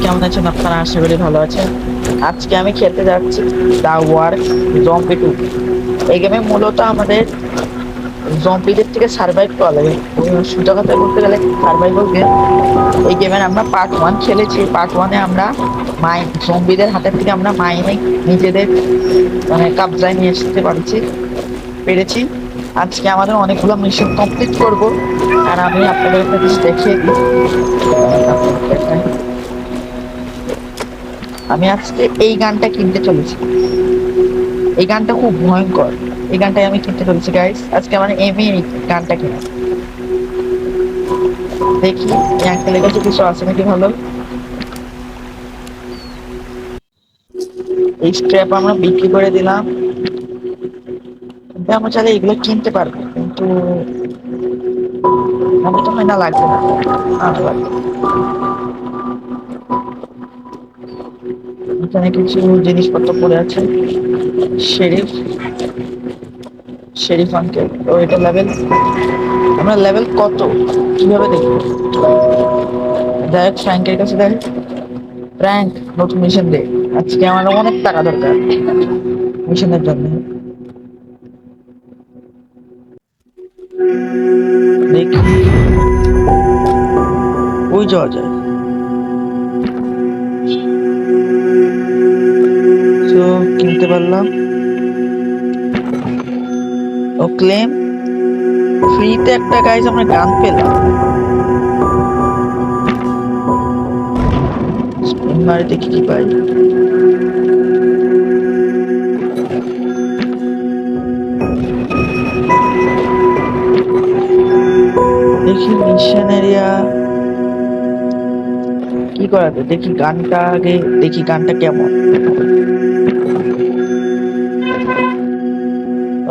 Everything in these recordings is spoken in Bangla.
কেমন আছেন আপনারা? আশা করি ভালো আছেন। আজকে আমি খেলতে যাচ্ছি দা ওয়ার্ক জম্বি 2। এই গেমে মূলত আমাদের জম্বিদের থেকে সার্ভাইভ করা লাগে। সোজা কথা বলতে গেলে সার্ভাইভাল গেম। এই গেমের আমরা পার্ট 1 খেলেছি। পার্ট 1-এ আমরা জম্বিদের হাতের থেকে আমরা মাইনে নিজেদের কবজায় নিয়ে আসতে পেরেছি। আজকে আমাদের অনেকগুলো মিশন কমপ্লিট করব। আর আমি আপনাদের একটা জিনিস দেখিয়ে দিই। আমি আজকে এই গানটা কিনতে চলেছি। এই গানটা খুব ভয়ঙ্কর। এই গানটাই আমি কিনতে চলেছি গাইস। আজকে আমার এমই এই গানটা কিনা। দেখি এই আঙ্কেলের কাছে কিছু আছে নাকি ভালো। এই স্ট্র্যাপ আমরা বিক্রি করে দিলাম। কিন্তু আমরা চাইলে এগুলো কিনতে পারবো, কিন্তু মনে তো হয় না, লাগবে না। লাগবে। এখানে কিছু জিনিসপত্র পড়ে আছে। Sheriff sheriff uncle. ও এটা লেভেল, আমরা লেভেল কত কিভাবে দেখবো? ডাইরেক্ট ফ্র্যাঙ্কের কাছে দেখ। ফ্র্যাঙ্ক, নতুন মিশন দে। আজকে আমার অনেক টাকা দরকার মিশনের জন্য। দেখি ওই যাওয়া যায়। তো কিনতে পারলাম। ও ক্লেম ফ্রিতে একটা গাইজ আমরা গান পেলাম। মারে দেখি কি পাই। দেখি মিশন এরিয়া কি করাতে, দেখি গানটা আগে, দেখি গানটা কেমন।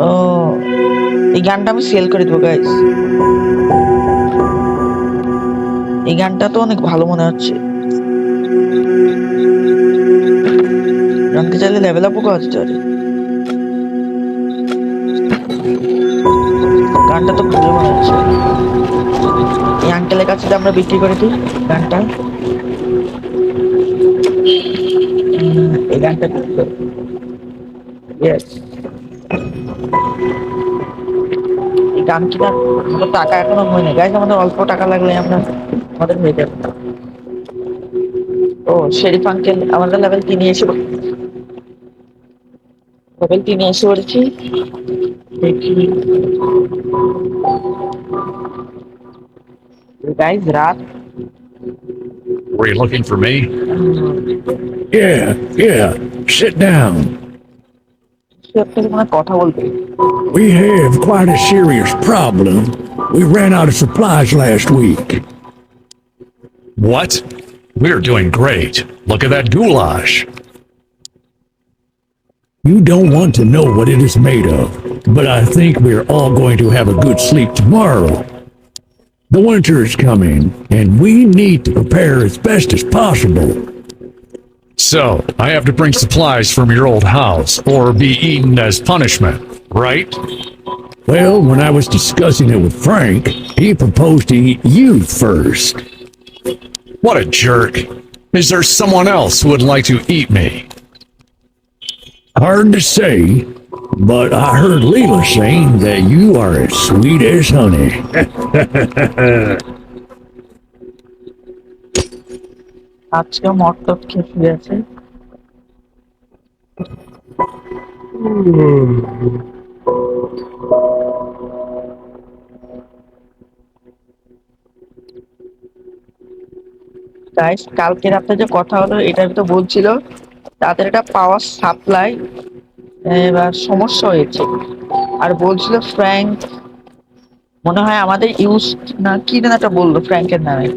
ও, এই গানটা আমি সেল করে দেবো গাইজ। এই গানটা তো অনেক ভালো মনে হচ্ছে। গানকে চাইলে লেভেল আপও করা যেতে পারে। গানটা তো ভালো মনে হচ্ছে। এই আঙ্কেলের কাছে আমরা বিক্রি করে দিই গানটা। এই গানটা এই গান কিনার মতো টাকা এখনো হয়নি গাইজ। আমাদের অল্প টাকা লাগলে আমাদের হয়ে যাবে। ও শেরিফ আঙ্কেল আমাদের লেভেল 3 এসে পড়েছি। দেখি গাইজ রাত। Were you looking for me? Yeah, sit down. আপনাকে মানে কথা বলতে। We have quite a serious problem. We ran out of supplies last week. What? We're doing great. Look at that goulash. You don't want to know what it is made of, but I think we're all going to have a good sleep tomorrow. The winter is coming, and we need to prepare as best as possible. So, I have to bring supplies from your old house or be eaten as punishment, right? Well, when I was discussing it with Frank, he proposed to eat you first. What a jerk. Is there someone else who would like to eat me? Hard to say, but I heard Leela saying that you are as sweet as honey. আজকে মটটপ খেয়ে শুয়ে আছে। গাইস কালকে রাতে যে কথা হলো এটার তো বলছিল তাদের একটা পাওয়ার সাপ্লাই এবার সমস্যা হয়েছে। আর বলছিল ফ্র্যাঙ্ক মনে হয় আমাদের ইউজ না কি যেন একটা বললো ফ্র্যাঙ্কের নামে।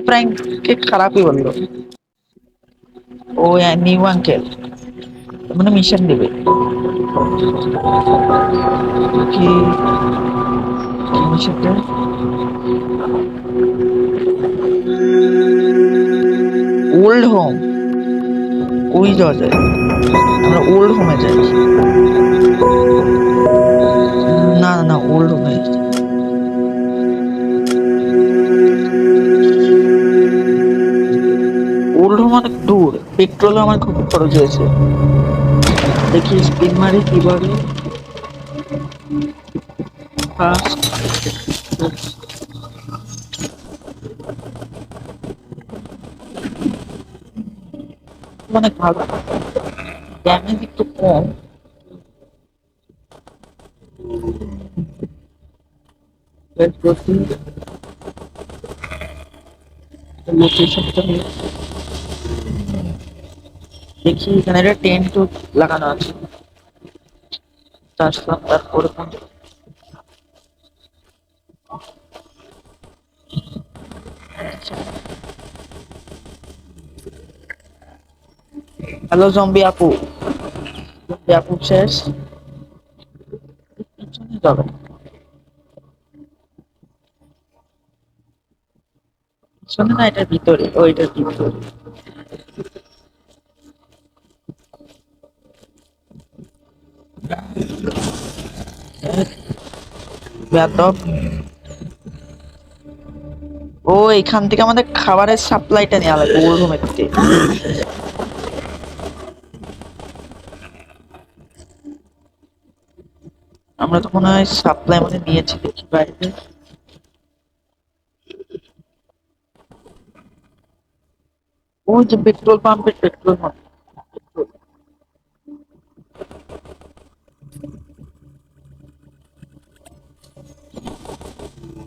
ফ্র্যাঙ্ককে খারাপই বললো। ও নিউ আঙ্কেল মানে মিশন দেবে। কি কি মিশনটা? Old home. ওই যাওয়া যায়, আমরা ওল্ড হোমে যাই। না না না, ওল্ড হোমে। ওল্ড হোম অনেক দূর, পেট্রোল আমার খুব খরচ হয়েছে। দেখি স্পিন মারি কিভাবে। ফার্স্ট অনেক ভালো, ড্যামেজ একটু কম। লোকেশনটা দেখি, এখানে একটা টেন্ট লাগানো আছে। তারপরে হ্যালো জম্বি আপু, জম্বি আপু শেষ। পিছনে যাবে, পিছনে না, এটার ভিতরে, ওইটার ভিতরে। বেয়াদব। ও, এখান থেকে আমাদের খাবারের সাপ্লাইটা নেওয়া লাগবে ওর রুমের থেকে। আমরা তো মনে হয় সাপ্লাই আমাদের নিয়েছি, দেখি বাইরে। ওই যে পেট্রোল পাম্পের পেট্রোল পাম্প।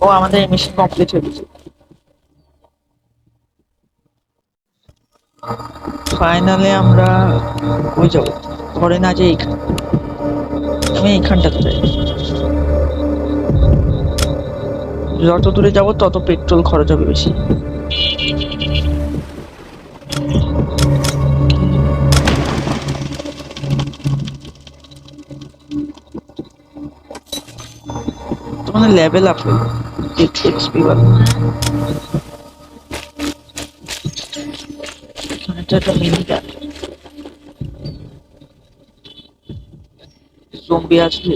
ও, আমাদের মিশন কমপ্লিট হয়ে গেছে। ফাইনালি আমরা ওই যাবো, ধরে না যে আমি এইখানটাতে যাই। যত দূরে যাব তত পেট্রোল খরচ হবে বেশি। তোমাদের লেভেল আপ হইল, এক্সপি বাড়বে। এখানে তো একটা মিনি গান, জম্বি আছে।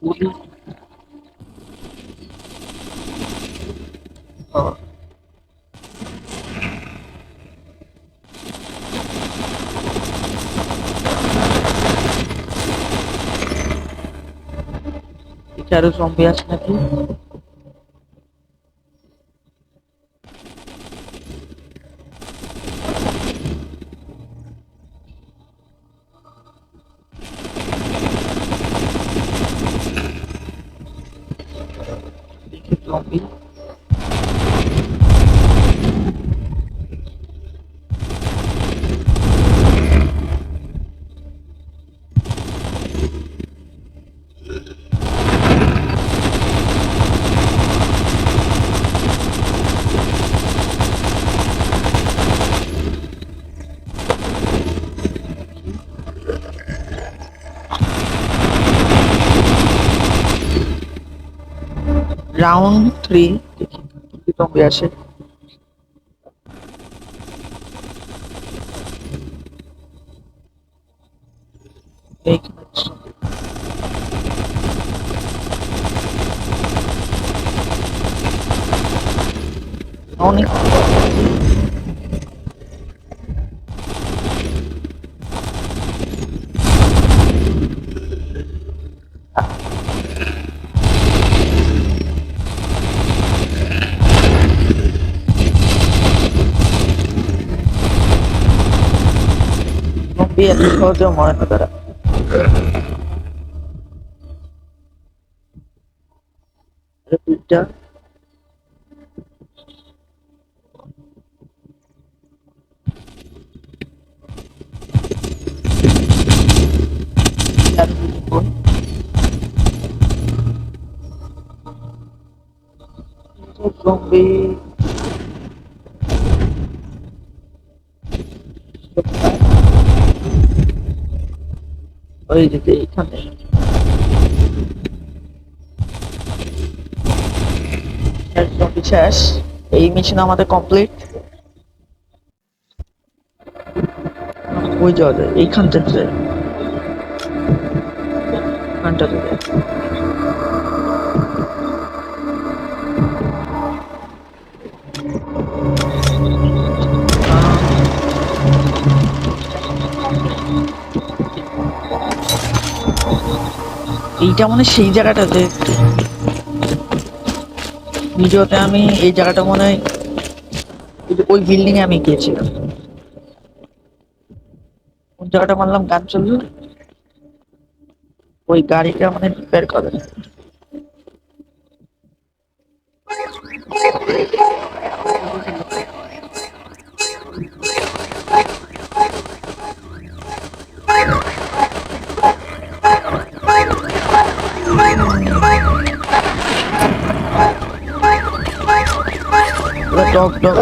গুলি। ও, এখানে আরো জম্বি আছে নাকি? দেখি জম্বি। রাউন্ড 3, দেখি কি জম্বি আসে। এইখানে অনেক জম্বি, এত সহজে মরে না তারা। দুইটা জম্বি। ওই যে এইখানে জম্বি শেষ। এই মিশন আমাদের কমপ্লিট। ওই যাওয়া যায়, এইখানটাতে যায়, এইখানটাতে যায়। এইটা মানে সেই জায়গাটাতে ভিডিওতে আমি এই জায়গাটা মনে হয় ওই বিল্ডিং এ আমি গিয়েছিলাম। কোন জায়গাটা মানলাম গান চললো, ওই গাড়িটা মানে রিপেয়ার করে। ডগ ডগ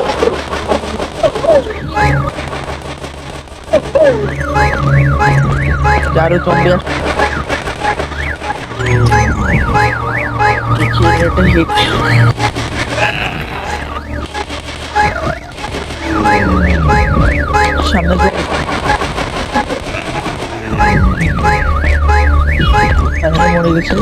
চারু চম্বি সামনে মরে গেছে।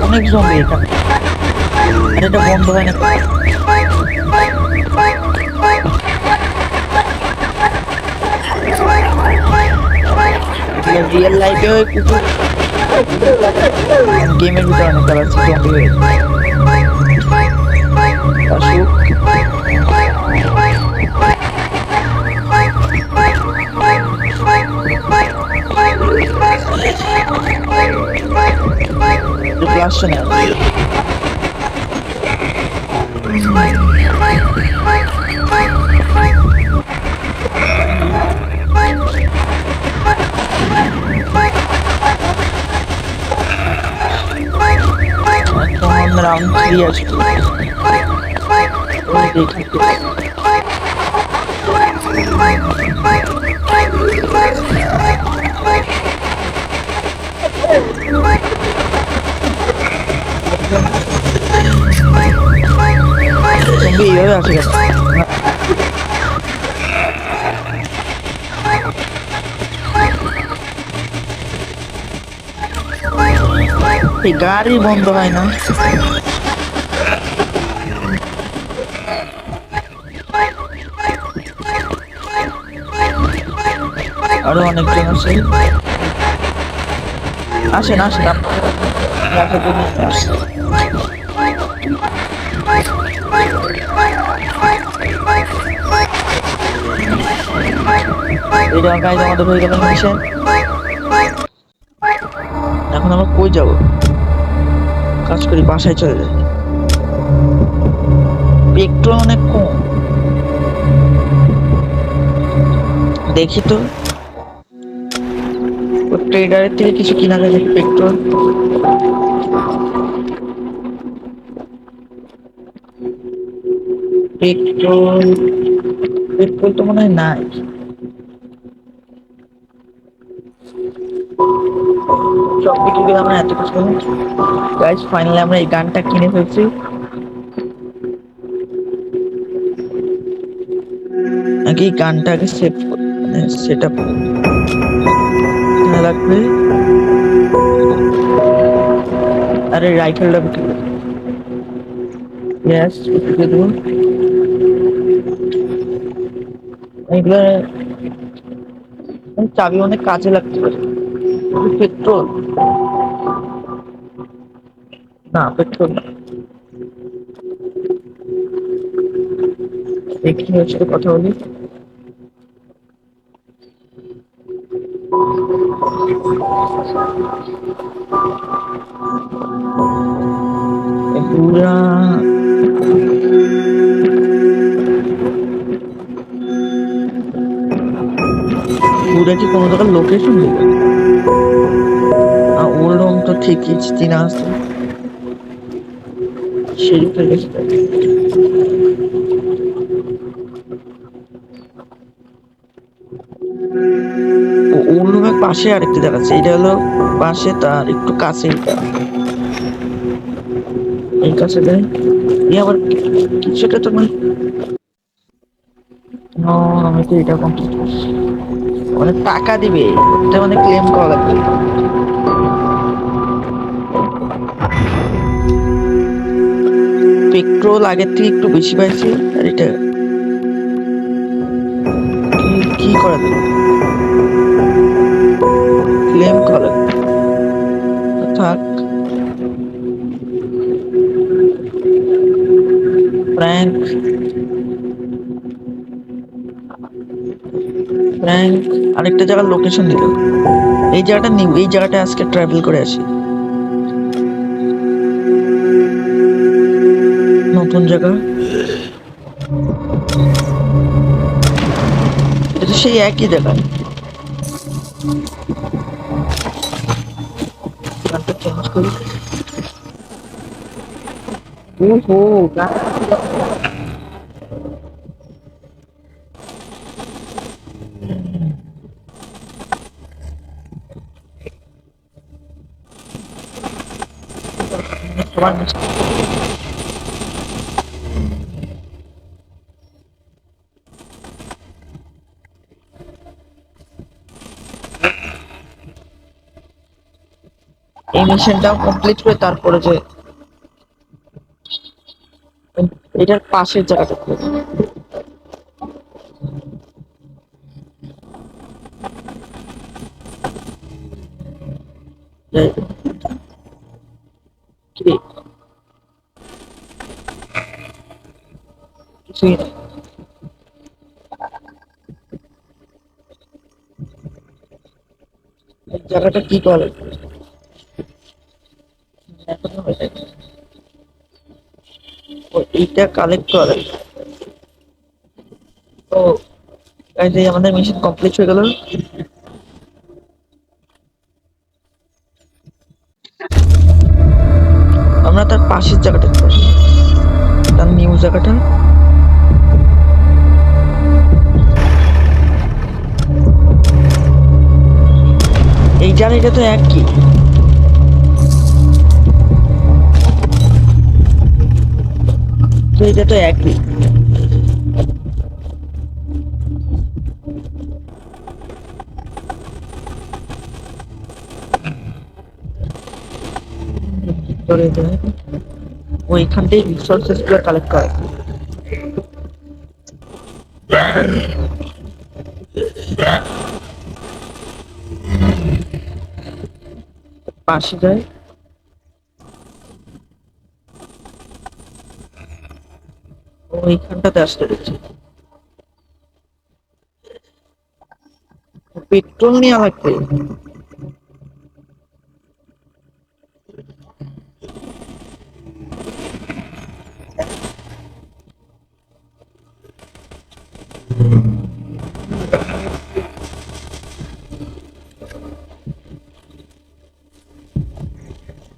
অনেক জম্বি এটা, আর এটা বন্ধ হয় না। রিয়েল লাইফে ওই কুকুর গেমের ভিতরে অনেক চালাচ্ছে জম্বি হয়ে। আসছে না রাউন্ড 3 আসছে। এইভাবে আসে এই গাড়ি বন্ধ হয় না। আরো অনেকজন আছে, আসেন আসেন এটা গাইজ আমাদের হয়ে গেল মিশন। এখন আমরা কই যাব? কাজ করি বাসায় চলে যাই। পেট্রোল অনেক কম, দেখি তো ট্রেডারের থেকে কিছু কিনা যায় নাকি পেট্রোল। পেট্রোল পেট্রোল তো মনে হয় নাই। সব কিছু আমরা এত কিছু গাইজ ফাইনালি আমরা এই গানটা কিনে ফেলছি। আগে গানটা আগে সেভ সেট আপ লাগবে। আরে রাইফেলটা বিক্রি করে গ্যাস বিক্রি দেবো। এগুলো চাবি অনেক কাজে লাগতে পারে। পেট্রোল না, পেট্রোল না, দেখি হচ্ছে কথা বলি। পুরা পুরা কি কোনো জায়গার লোকেশন দেবে? ওল্ড হোম তো ঠিকই চিনা আছে, শেরিফের কাছে। ওল্ড হোমের পাশে আরেকটি দেখাচ্ছে, এটা হলো পাশে, তার একটু কাছে এই কাছে দেয়। আবার কিছুটা তো আমি তো এটা কমপ্লিট করছি। অনেক টাকা দিবে, এটা মানে ক্লেম করা লাগবে। পেট্রোল আগের থেকে একটু বেশি পাইছি। আর এটা কি করা যায়? ক্লেম করে থাক। ফ্র্যাঙ্ক ফ্র্যাঙ্ক আরেকটা জায়গার লোকেশন দিল। এই জায়গাটা নিউ, এই জায়গাটা আজকে ট্রাভেল করে আসি। নতুন জায়গা, এটা তো সেই একই জায়গা। গানটা চেঞ্জ করি। ওহো, সবার এই মিশনটাও কমপ্লিট করে তারপরে যে এটার পাশের জায়গাটা খুঁজে। কি কিছুই না। এই জায়গাটা কি করে এখনো হয়ে যায়। ও এইটা কালেক্ট করে। তো এই যে আমাদের মিশন কমপ্লিট হয়ে গেল। আমরা তার পাশের জায়গাটা করি, তার নিউ জায়গাটা। এই জায়গাটা তো একই। তো এটা তো একই। ভিতরে যায়, ওইখান থেকে রিসোর্সেস গুলো কালেক্ট করে। পাশে যায়, ওইখানটাতে আসতে দিচ্ছে। পেট্রোল নিয়ে লাগবে।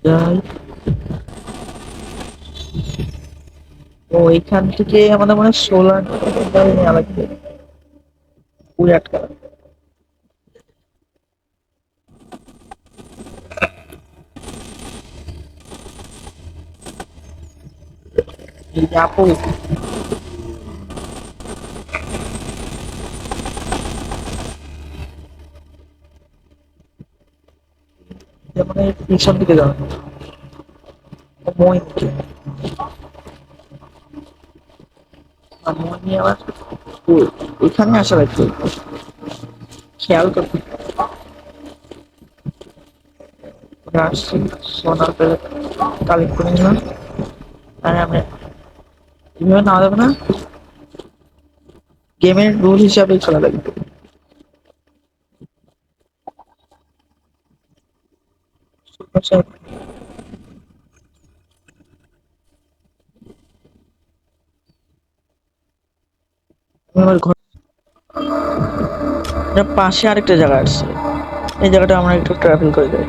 যাই, ও এখান থেকে আমাদের মনে হয় সোলার নেওয়া লাগবে। পুরো আটকা লাগবে। এই যে আপু, যেমন পিছন দিকে যাওয়া মই নিচে। আর মই নিয়ে আবার এখানে আসা লাগবে, খেয়াল করতে। ওরা আসছি, সোনার পেলে কালেক্ট করে নিলাম। আর আমি এভাবে নেওয়া যাবে না, গেমের রুল হিসাবেই চলা লাগবে। আমার ঘর পাশে আরেকটা জায়গা আছে, এই জায়গাটা আমরা একটু ট্রাভেল করে যাই।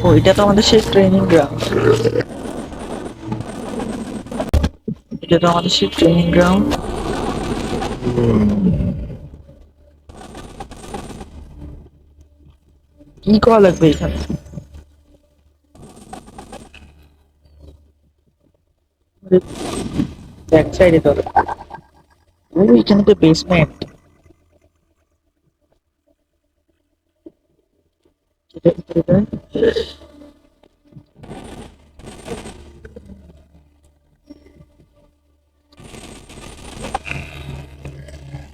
ও এটা তো আমাদের সেই ট্রেনিং গ্রাউন্ড, এটা তো আমাদের সেই ট্রেনিং গ্রাউন্ড। কি করা লাগবে এখানে? ব্যাক সাইডে তো ও এখানে তো বেসমেন্ট।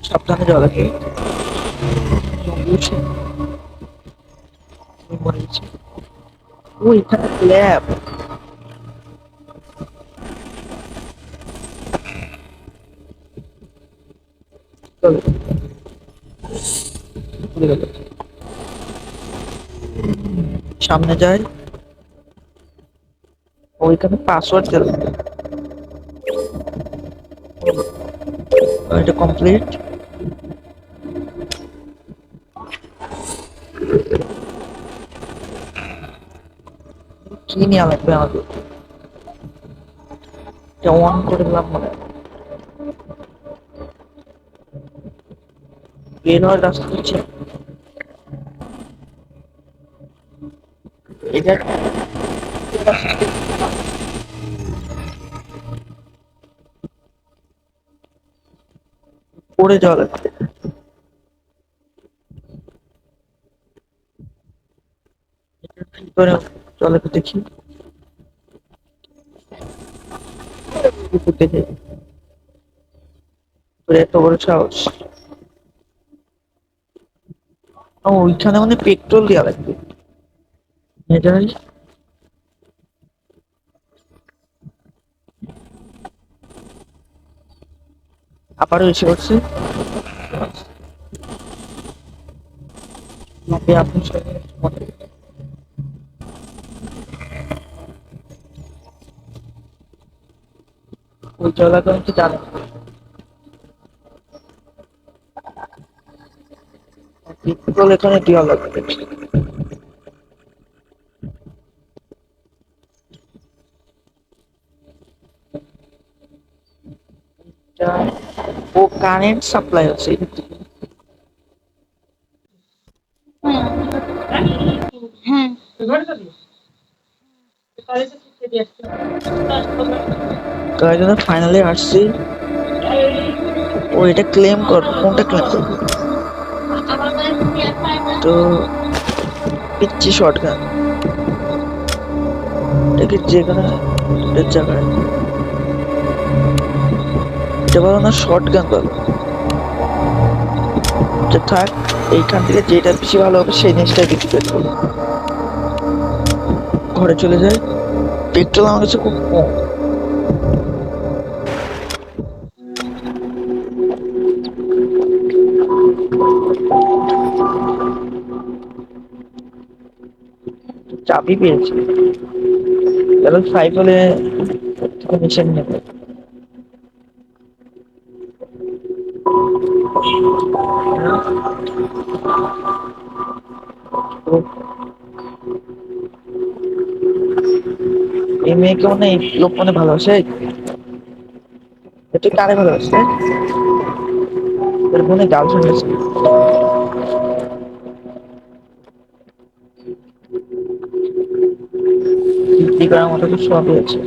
সাবধানে যাওয়া লাগে। ও এখানে ল্যাব। সামনে যায়, ওইখানে পাসওয়ার্ড দিল। এটা কমপ্লিট। কি নেওয়া লাগবে আমাদের? এটা অন করে দিলাম মনে হয়। বের হওয়ার রাস্তা হচ্ছে এটা। পড়ে যাওয়া লাগবে। কি করে চলে তো দেখি। কুকুর দেখে তোর এত বড় সাহস! ও ওইখানে মানে পেট্রোল দেওয়া লাগবে। এটাই আবারও এসে করছে। আপনি ওই জলাশয় কি জানেন? পেট্রোল এখানে দেওয়া লাগবে। এটা ও কারেন্ট সাপ্লাই আছে। তাই জন্য ফাইনালি আসছি। ও এটা ক্লেম কর, কোনটা ক্লেম করবো? তো পিচ্ছি শর্ট গান, এটাকে যে কোনো জায়গায় এটা বলো না, শর্ট গান বলো। যে থাক, এইখান থেকে যেটা বেশি ভালো হবে সেই জিনিসটাই বিক্রি করবো। ঘরে চলে যায়। পেট্রোল আমার কাছে খুব কম। চাবি পেয়েছি, লেভেল 5 হলে মিশন নেবে। এই মেয়েকে মনে এই লোক মনে ভালোবাসে। তুই কারে ভালোবাসে? তোর বোনে গাল শুনেছে। বিক্রি করার মতো তো সবই আছে।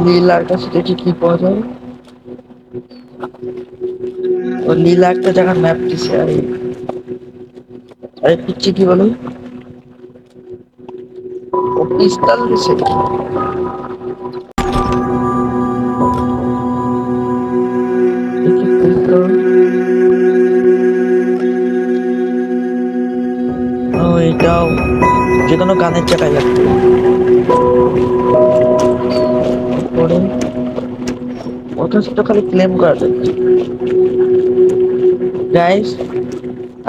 লীলার কাছে দেখি কি পাওয়া যায়। ও লীলা একটা জায়গার ম্যাপ দিছে। আরে আরে পিচ্ছি কি বলো, ও পিস্তল দিছে। দেখি পিস্তল। ও এটাও যে কোনো গানের জায়গায় লাগবে। পরে ওটা তো খালি ক্লেম করা যাবে। গাইস,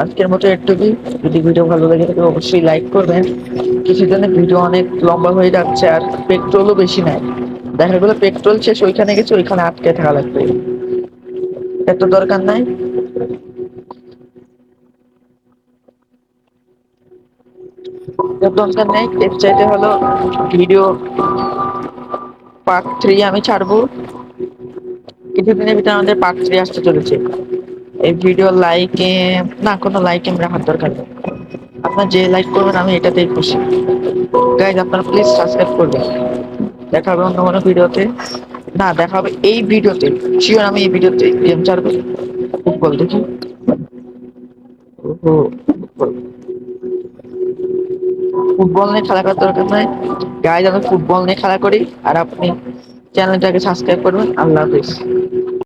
আজকের মতো একটুকুই। যদি ভিডিও ভালো লাগে তাহলে অবশ্যই লাইক করবেন। কিছু জনের ভিডিও অনেক লম্বা হয়ে যাচ্ছে আর পেট্রোলও বেশি নাই। দেখা গেলো পেট্রোল শেষ, ওইখানে গেছে, ওইখানে আটকে থাকা লাগবে। এত দরকার নাই। দরকার নেই। এর চাইতে হলো ভিডিও পার্ট 3 আমি ছাড়বো। কিছুদিনের ভিতরে আমাদের পার্ট 3 আসতে চলেছে। এই ভিডিও লাইকে না, কোনো লাইক রাখার দরকার নেই। আপনার যে লাইক করবেন আমি এটাতেই খুশি। গাইজ আপনারা প্লিজ সাবস্ক্রাইব করবেন। দেখা হবে অন্য কোনো ভিডিওতে, না দেখা হবে এই ভিডিওতে, শিওর আমি এই ভিডিওতে গেম ছাড়বো। ফুটবল দেখি, ওহো, ফুটবল নিয়ে খেলা করার দরকার নাই গাইজ, আমি ফুটবল নিয়ে খেলা করি আর আপনি চ্যানেলটাকে সাবস্ক্রাইব করবেন। আল্লাহ হাফিজ।